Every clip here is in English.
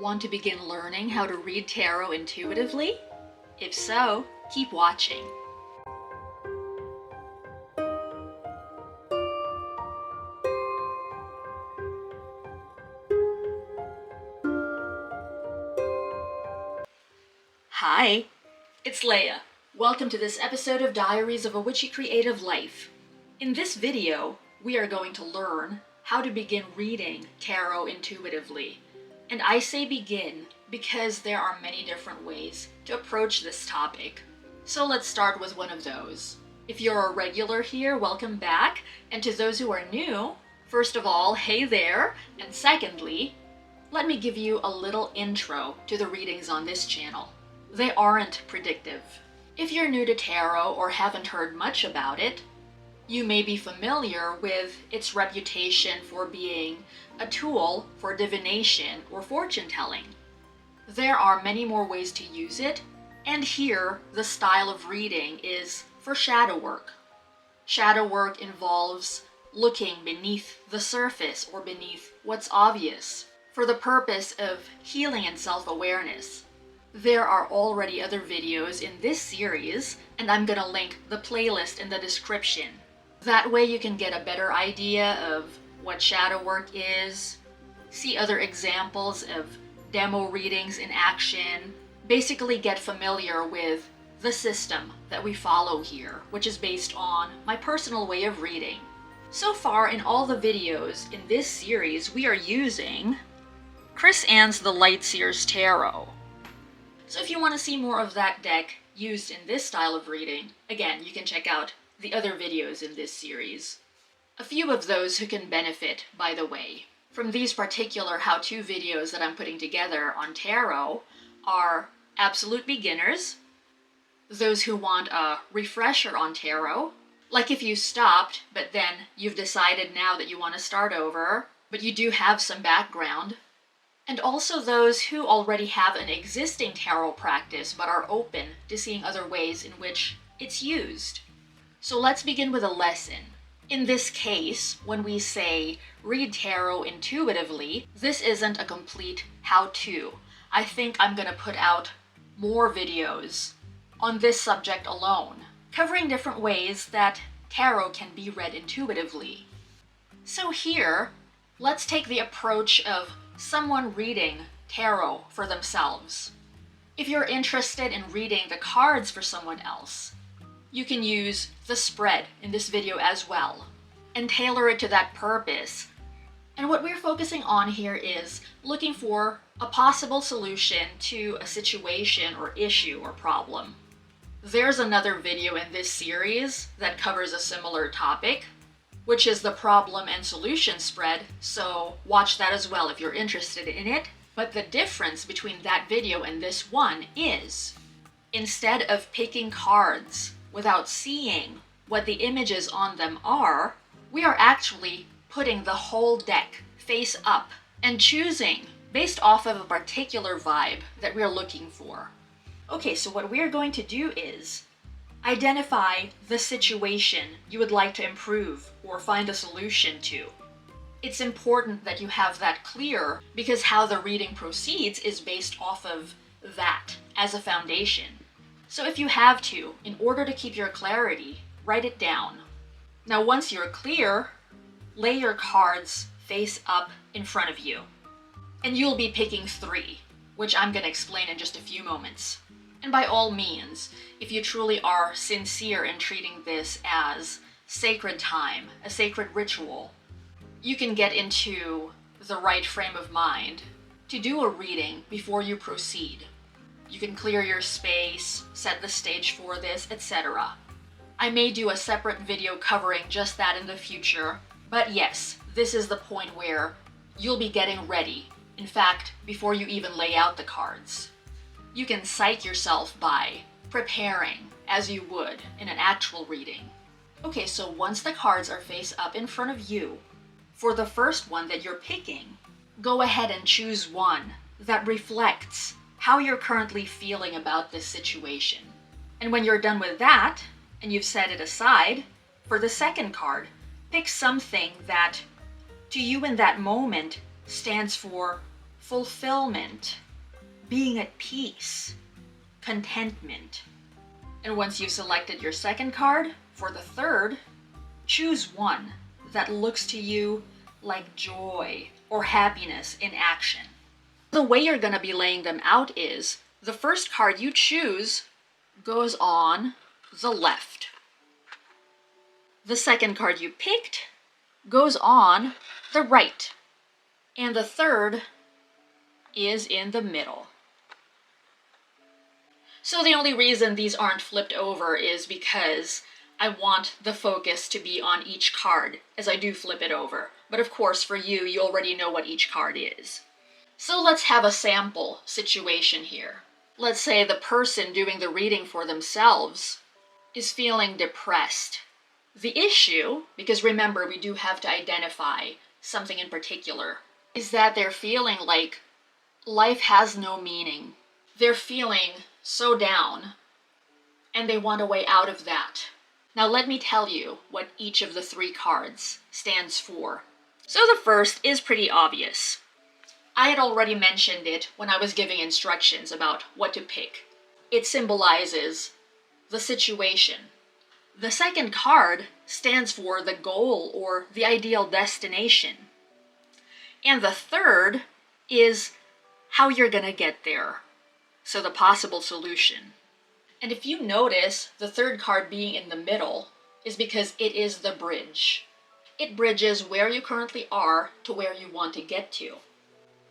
Want to begin learning how to read tarot intuitively? If so, keep watching. Hi, it's Leia. Welcome to this episode of Diaries of a Witchy Creative Life. In this video, we are going to learn how to begin reading tarot intuitively. And I say begin because there are many different ways to approach this topic. So let's start with one of those. If you're a regular here, welcome back. And to those who are new, first of all, hey there. And secondly, let me give you a little intro to the readings on this channel. They aren't predictive. If you're new to tarot or haven't heard much about it, you may be familiar with its reputation for being a tool for divination or fortune telling. There are many more ways to use it, and here the style of reading is for shadow work. Shadow work involves looking beneath the surface or beneath what's obvious for the purpose of healing and self-awareness. There are already other videos in this series, and I'm gonna link the playlist in the description. That way you can get a better idea of what shadow work is, see other examples of demo readings in action, basically get familiar with the system that we follow here, which is based on my personal way of reading. So far in all the videos in this series, we are using Chris-Anne's The Lightseers Tarot. So if you want to see more of that deck used in this style of reading, again, you can check out the other videos in this series. A few of those who can benefit, by the way, from these particular how-to videos that I'm putting together on tarot are absolute beginners, those who want a refresher on tarot, like if you stopped, but then you've decided now that you want to start over, but you do have some background, and also those who already have an existing tarot practice but are open to seeing other ways in which it's used. So let's begin with a lesson. In this case, when we say read tarot intuitively, this isn't a complete how-to. I think I'm gonna put out more videos on this subject alone, covering different ways that tarot can be read intuitively. So here, let's take the approach of someone reading tarot for themselves. If you're interested in reading the cards for someone else, you can use the spread in this video as well and tailor it to that purpose. And what we're focusing on here is looking for a possible solution to a situation or issue or problem. There's another video in this series that covers a similar topic, which is the problem and solution spread, so watch that as well if you're interested in it. But the difference between that video and this one is, instead of picking cards without seeing what the images on them are, we are actually putting the whole deck face up and choosing based off of a particular vibe that we're looking for. Okay, so what we're going to do is identify the situation you would like to improve or find a solution to. It's important that you have that clear because how the reading proceeds is based off of that as a foundation. So if you have to, in order to keep your clarity, write it down. Now once you're clear, lay your cards face up in front of you. And you'll be picking 3, which I'm going to explain in just a few moments. And by all means, if you truly are sincere in treating this as sacred time, a sacred ritual, you can get into the right frame of mind to do a reading before you proceed. You can clear your space, set the stage for this, etc. I may do a separate video covering just that in the future, but yes, this is the point where you'll be getting ready. In fact, before you even lay out the cards. You can psych yourself by preparing as you would in an actual reading. Okay, so once the cards are face up in front of you, for the first one that you're picking, go ahead and choose one that reflects how you're currently feeling about this situation. And when you're done with that, and you've set it aside, for the second card, pick something that, to you in that moment, stands for fulfillment, being at peace, contentment. And once you've selected your second card, for the third, choose one that looks to you like joy or happiness in action. The way you're going to be laying them out is the first card you choose goes on the left. The second card you picked goes on the right. And the third is in the middle. So the only reason these aren't flipped over is because I want the focus to be on each card as I do flip it over. But of course, for you, you already know what each card is. So let's have a sample situation here. Let's say the person doing the reading for themselves is feeling depressed. The issue, because remember, we do have to identify something in particular, is that they're feeling like life has no meaning. They're feeling so down, and they want a way out of that. Now let me tell you what each of the three cards stands for. So the first is pretty obvious. I had already mentioned it when I was giving instructions about what to pick. It symbolizes the situation. The second card stands for the goal or the ideal destination. And the third is how you're going to get there. So the possible solution. And if you notice, the third card being in the middle is because it is the bridge. It bridges where you currently are to where you want to get to.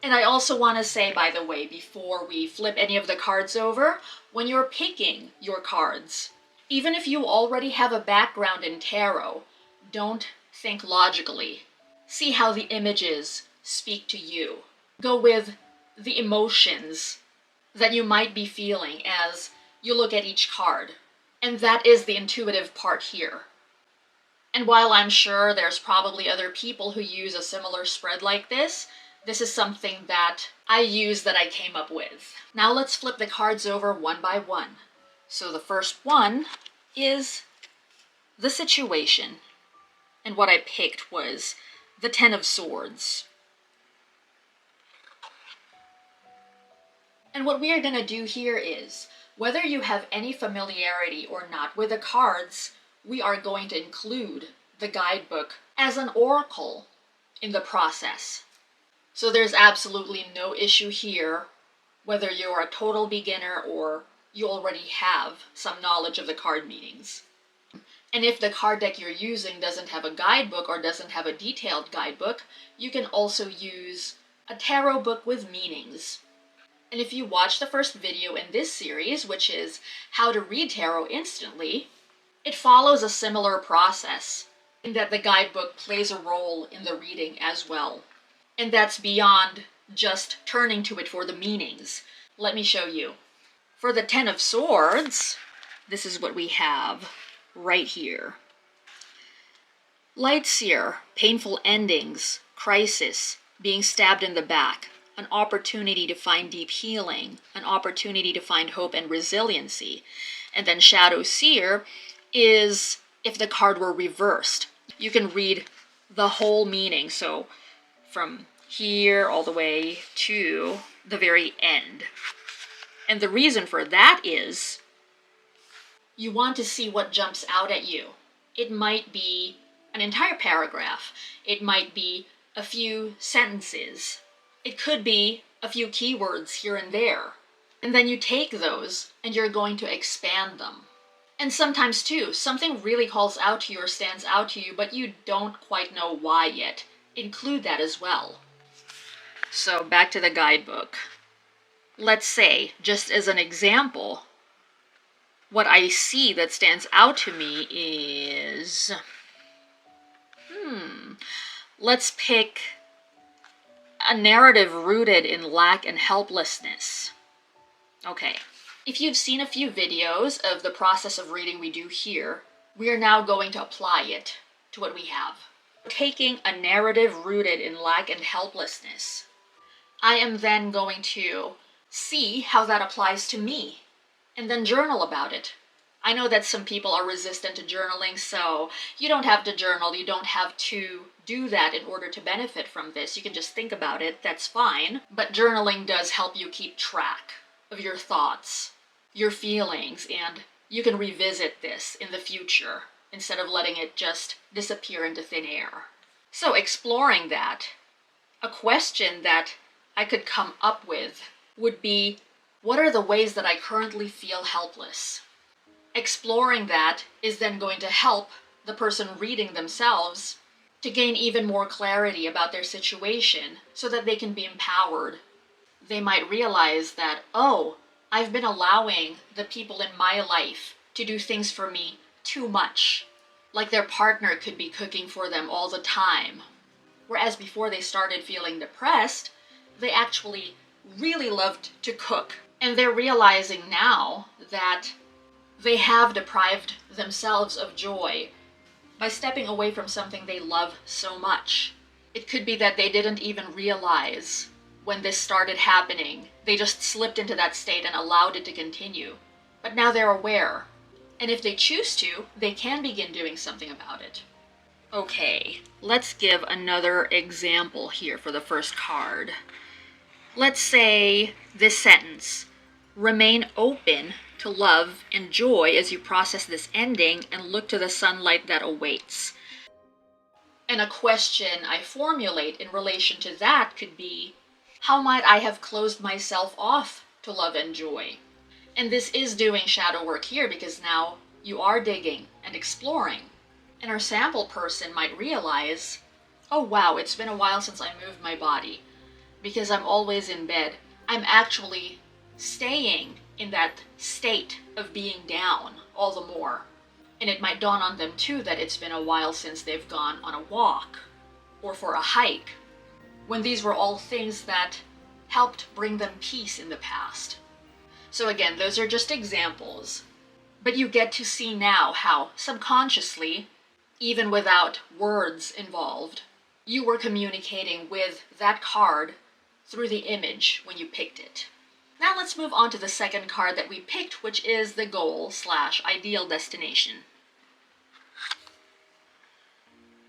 And I also want to say, by the way, before we flip any of the cards over, when you're picking your cards, even if you already have a background in tarot, don't think logically. See how the images speak to you. Go with the emotions that you might be feeling as you look at each card. And that is the intuitive part here. And while I'm sure there's probably other people who use a similar spread like this is something that I use that I came up with. Now let's flip the cards over one by one. So the first one is the situation. And what I picked was the Ten of Swords. And what we are going to do here is, whether you have any familiarity or not with the cards, we are going to include the guidebook as an oracle in the process. So there's absolutely no issue here, whether you're a total beginner or you already have some knowledge of the card meanings. And if the card deck you're using doesn't have a guidebook or doesn't have a detailed guidebook, you can also use a tarot book with meanings. And if you watch the first video in this series, which is how to read tarot instantly, it follows a similar process in that the guidebook plays a role in the reading as well. And that's beyond just turning to it for the meanings. Let me show you. For the Ten of Swords, this is what we have right here. Lightseer, painful endings, crisis, being stabbed in the back, an opportunity to find deep healing, an opportunity to find hope and resiliency. And then Shadow Seer is if the card were reversed. You can read the whole meaning, so from here all the way to the very end. And the reason for that is you want to see what jumps out at you. It might be an entire paragraph. It might be a few sentences. It could be a few keywords here and there. And then you take those and you're going to expand them. And sometimes too, something really calls out to you or stands out to you, but you don't quite know why yet. Include that as well. So back to the guidebook. Let's say, just as an example, what I see that stands out to me is, let's pick a narrative rooted in lack and helplessness. Okay, if you've seen a few videos of the process of reading we do here, we are now going to apply it to what we have. Taking a narrative rooted in lack and helplessness, I am then going to see how that applies to me, and then journal about it. I know that some people are resistant to journaling, so you don't have to journal, you don't have to do that in order to benefit from this. You can just think about it, that's fine. But journaling does help you keep track of your thoughts, your feelings, and you can revisit this in the future instead of letting it just disappear into thin air. So exploring that, a question that I could come up with would be, what are the ways that I currently feel helpless? Exploring that is then going to help the person reading themselves to gain even more clarity about their situation so that they can be empowered. They might realize that, oh, I've been allowing the people in my life to do things for me too much. Like their partner could be cooking for them all the time. Whereas before they started feeling depressed, they actually really loved to cook. And they're realizing now that they have deprived themselves of joy by stepping away from something they love so much. It could be that they didn't even realize when this started happening. They just slipped into that state and allowed it to continue. But now they're aware. And if they choose to, they can begin doing something about it. Okay, let's give another example here for the first card. Let's say this sentence, remain open to love and joy as you process this ending and look to the sunlight that awaits. And a question I formulate in relation to that could be, how might I have closed myself off to love and joy? And this is doing shadow work here because now you are digging and exploring. And our sample person might realize, oh wow, it's been a while since I moved my body. Because I'm always in bed, I'm actually staying in that state of being down all the more. And it might dawn on them too that it's been a while since they've gone on a walk or for a hike, when these were all things that helped bring them peace in the past. So again, those are just examples, but you get to see now how subconsciously, even without words involved, you were communicating with that card through the image when you picked it. Now let's move on to the second card that we picked, which is the goal/ideal destination.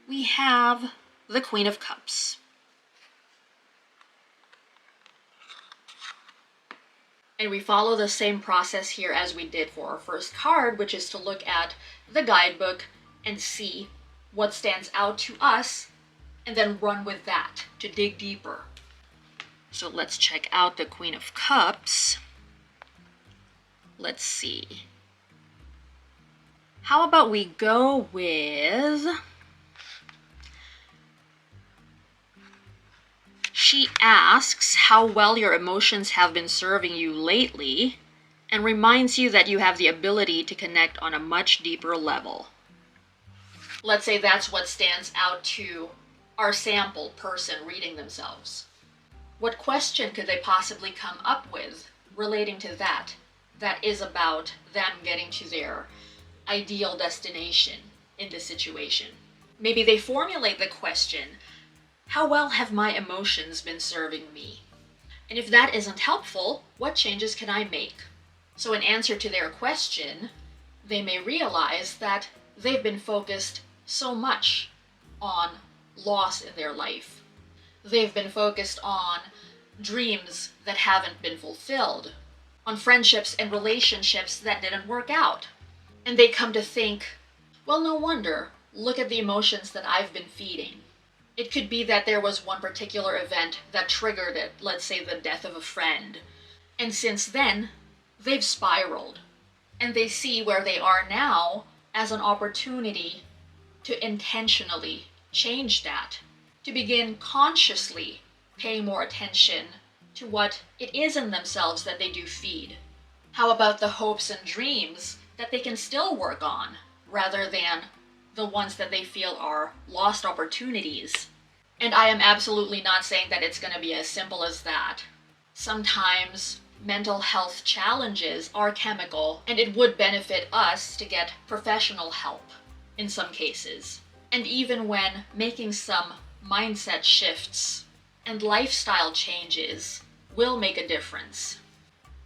We have the Queen of Cups. And we follow the same process here as we did for our first card, which is to look at the guidebook and see what stands out to us, and then run with that to dig deeper. So let's check out the Queen of Cups. Let's see. How about we go with... She asks how well your emotions have been serving you lately and reminds you that you have the ability to connect on a much deeper level. Let's say that's what stands out to our sample person reading themselves. What question could they possibly come up with relating to that is about them getting to their ideal destination in this situation? Maybe they formulate the question, how well have my emotions been serving me? And if that isn't helpful, what changes can I make? So in answer to their question, they may realize that they've been focused so much on loss in their life. They've been focused on dreams that haven't been fulfilled, on friendships and relationships that didn't work out. And they come to think, well, no wonder, look at the emotions that I've been feeding. It could be that there was one particular event that triggered it, let's say the death of a friend. And since then, they've spiraled. And they see where they are now as an opportunity to intentionally change that, to begin consciously paying more attention to what it is in themselves that they do feed. How about the hopes and dreams that they can still work on, rather than the ones that they feel are lost opportunities? And I am absolutely not saying that it's going to be as simple as that. Sometimes mental health challenges are chemical, and it would benefit us to get professional help in some cases. And even when making some mindset shifts and lifestyle changes will make a difference,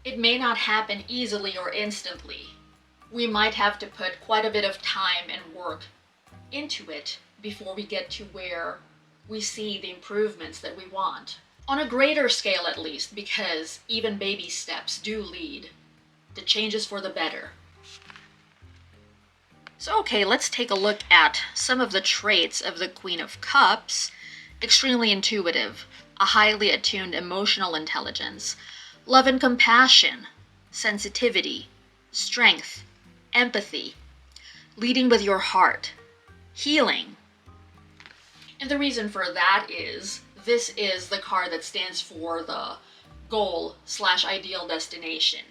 it may not happen easily or instantly. We might have to put quite a bit of time and work into it before we get to where we see the improvements that we want. On a greater scale at least, because even baby steps do lead to changes for the better. So okay, let's take a look at some of the traits of the Queen of Cups. Extremely intuitive, a highly attuned emotional intelligence, love and compassion, sensitivity, strength, empathy, leading with your heart, healing. And the reason for that is, this is the card that stands for the goal/ideal destination.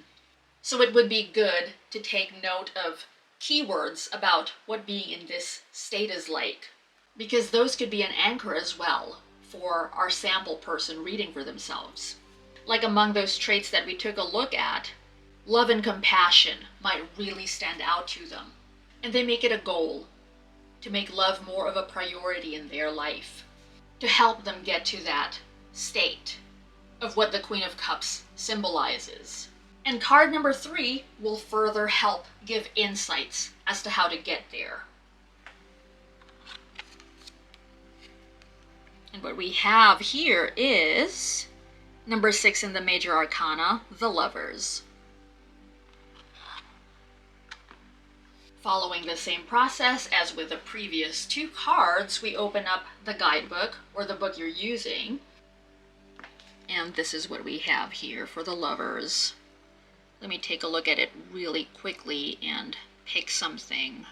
So it would be good to take note of keywords about what being in this state is like, because those could be an anchor as well for our sample person reading for themselves. Like among those traits that we took a look at, love and compassion might really stand out to them, and they make it a goal to make love more of a priority in their life, to help them get to that state of what the Queen of Cups symbolizes. And card number 3 will further help give insights as to how to get there. And what we have here is number 6 in the Major Arcana, the Lovers. Following the same process as with the previous 2 cards, we open up the guidebook or the book you're using. And this is what we have here for the Lovers. Let me take a look at it really quickly and pick something.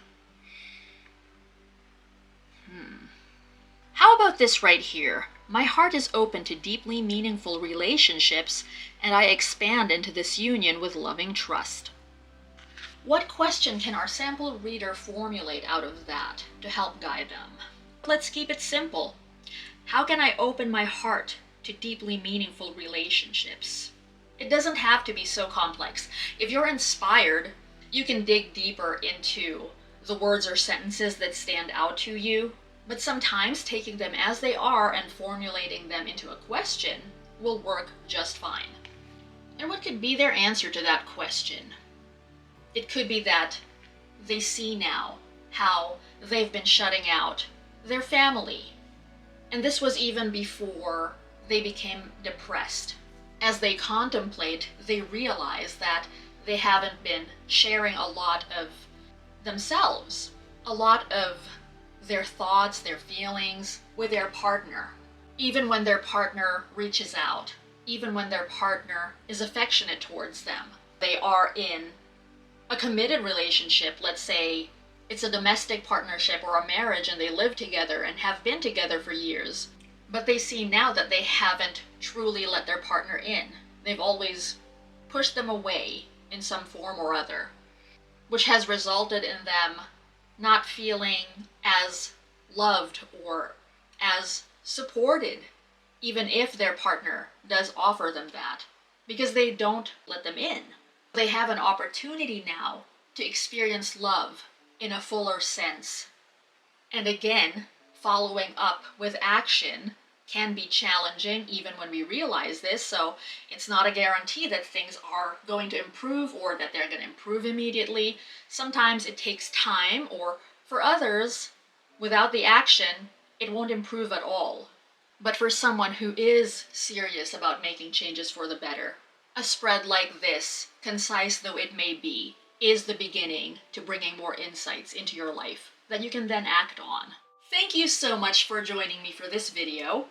How about this right here? My heart is open to deeply meaningful relationships, and I expand into this union with loving trust. What question can our sample reader formulate out of that to help guide them? Let's keep it simple. How can I open my heart to deeply meaningful relationships? It doesn't have to be so complex. If you're inspired, you can dig deeper into the words or sentences that stand out to you, but sometimes taking them as they are and formulating them into a question will work just fine. And what could be their answer to that question? It could be that they see now how they've been shutting out their family. And this was even before they became depressed. As they contemplate, they realize that they haven't been sharing a lot of themselves, a lot of their thoughts, their feelings with their partner. Even when their partner reaches out, even when their partner is affectionate towards them, they are in a committed relationship. Let's say it's a domestic partnership or a marriage and they live together and have been together for years. But they see now that they haven't truly let their partner in. They've always pushed them away in some form or other, which has resulted in them not feeling as loved or as supported, even if their partner does offer them that, because they don't let them in. They have an opportunity now to experience love in a fuller sense. And again, following up with action can be challenging even when we realize this, so it's not a guarantee that things are going to improve or that they're going to improve immediately. Sometimes it takes time, or for others, without the action, it won't improve at all. But for someone who is serious about making changes for the better, a spread like this, concise though it may be, is the beginning to bringing more insights into your life that you can then act on. Thank you so much for joining me for this video.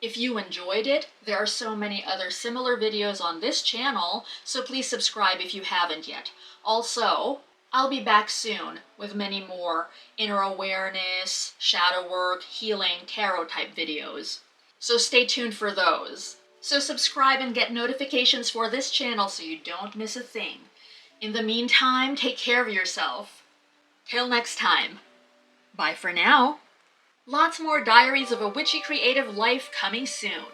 If you enjoyed it, there are so many other similar videos on this channel, so please subscribe if you haven't yet. Also, I'll be back soon with many more inner awareness, shadow work, healing, tarot type videos. So stay tuned for those. So subscribe and get notifications for this channel so you don't miss a thing. In the meantime, take care of yourself. Till next time. Bye for now. Lots more Diaries of a Witchy Creative Life coming soon.